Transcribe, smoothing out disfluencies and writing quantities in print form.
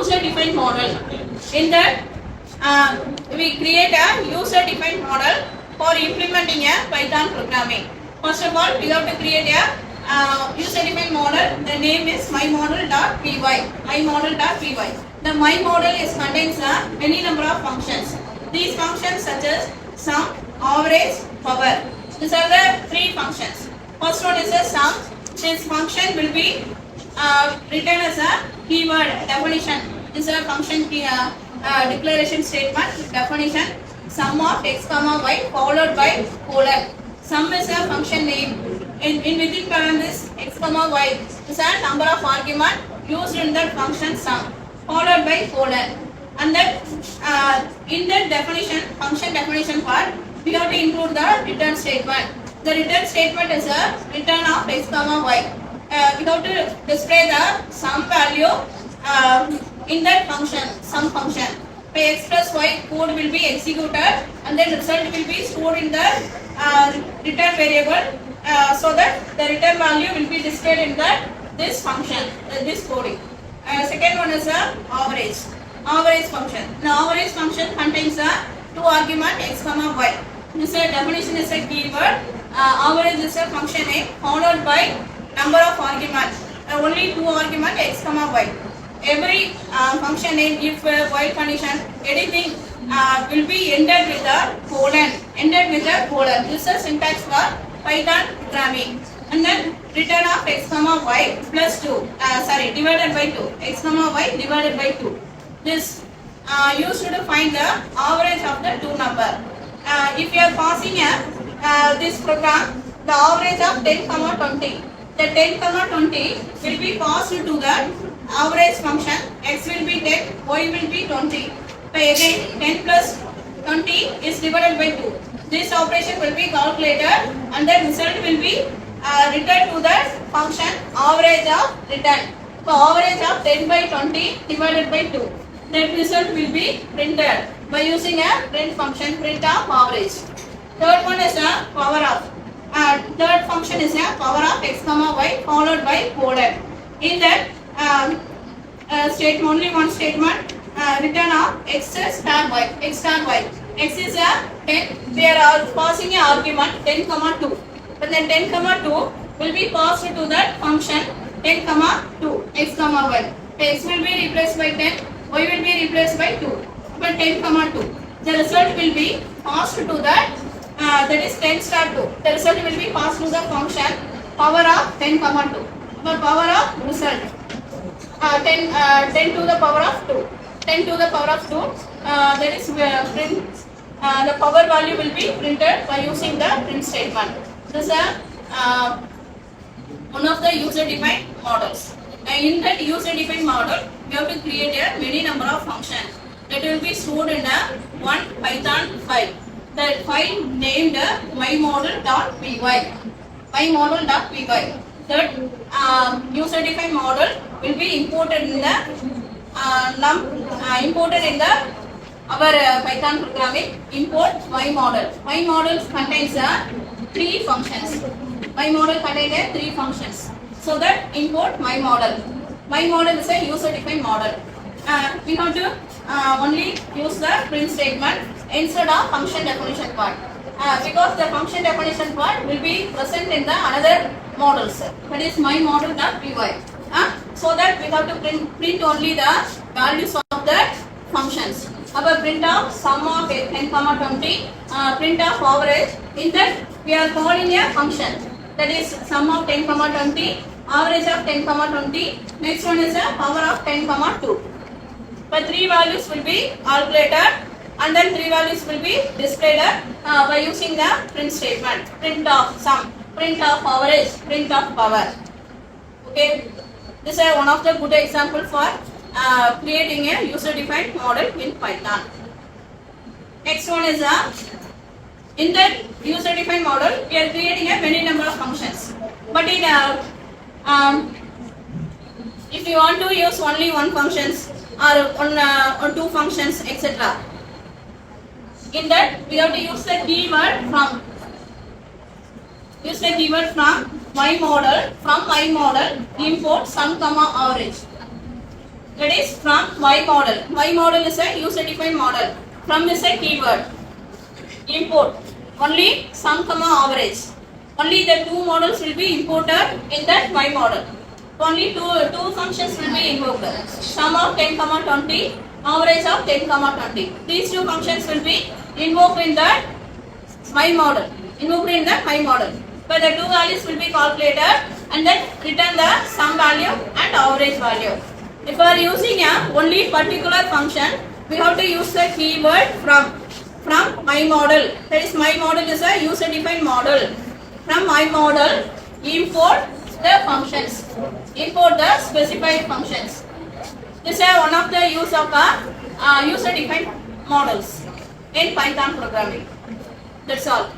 user-defined model. In that, we create a user-defined model for implementing a Python programming. First of all, we have to create a user-defined model. The name is mymodel.py. mymodel.py. The mymodel is contains any number of functions. These functions such as sum, average, power. These are the three functions. First one is a sum. This function will be written as a keyword definition. This is a function declaration statement definition. Sum of x comma y followed by colon. Sum is a function name. In within parenthesis x comma y is a number of argument used in that function sum followed by colon. And then in that definition, function definition part, we have to include the return statement. The return statement is a return of x comma y. We have to display the sum value in that function, sum function. By x plus y, code will be executed and then result will be stored in the return variable so that the return value will be displayed in this function, this coding. Second one is average. Average function. The average function contains two argument x comma y. This definition is a keyword. Average is a function name followed by number of argument. Only two argument x comma y. Every function name, if while condition, anything will be ended with a colon. Ended with a colon. This is syntax for Python programming. And then return of x comma y plus 2. Divided by 2. X comma y divided by 2. This used to find the average of the two number. If you are passing this program, the average of 10 comma 20. The 10 comma 20 will be passed to the average function. X will be 10, y will be 20. So again 10 plus 20 is divided by 2. This operation will be calculated and the result will be returned to the function average of return. So average of 10 by 20 divided by 2. That result will be printed by using a print function, print of average. Third one is a power of. Third function is a power of x comma y followed by colon. In that statement, only one statement, return of x star y. X star y. X is a 10. We are passing an argument 10 comma 2. But then 10 comma 2 will be passed to that function 10 comma 2 x comma y. X will be replaced by 10. Y will be replaced by 2. But 10 comma 2. The result will be passed to that. That is 10 star 2. The result will be passed to the function power of 10 comma 2. The power of result 10 to the power of 2. 10 to the power of 2. That is print. The power value will be printed by using the print statement. This is one of the user-defined models. In that user-defined model, we have to create a many number of functions that will be stored in a one Python file. That file named mymodel.py. mymodel.py. That user-defined model will be imported in the our Python programming. Import mymodel. Mymodel contains three functions. Mymodel contains three functions. So that import mymodel. Mymodel is a user-defined model. We have to only use the print statement instead of function definition part. Because the function definition part will be present in the another models. That is mymodel.py. So that we have to print only the values of the functions. Our print of sum of 10 comma 20, print of average. In that we are calling a function. That is sum of 10 comma 20, average of 10 comma 20. Next one is a power of 10 comma 2. But three values will be calculated and then three values will be displayed by using the print statement. Print of sum, print of average, print of power. Okay, this is one of the good example for creating a user-defined model in Python. Next one is in that user-defined model, we are creating a many number of functions. But in if you want to use only one functions or two functions, etc. In that we have to use the keyword from. Use the keyword from my model. From my model, import sum comma average. That is from my model. My model is a user defined model. From is a keyword. Import only sum comma average. Only the two models will be imported in that my model. Only two functions will be invoked. Sum of 10 comma 20, average of 10 comma 20. These two functions will be invoked in that my model. Invoked in the my model. But the two values will be calculated and then return the sum value and average value. If we are using a only particular function, we have to use the keyword from my model. That is, my model is a user defined model. From my model, import the functions. Import the specified functions. This is one of the use of user defined models in Python programming. That's all.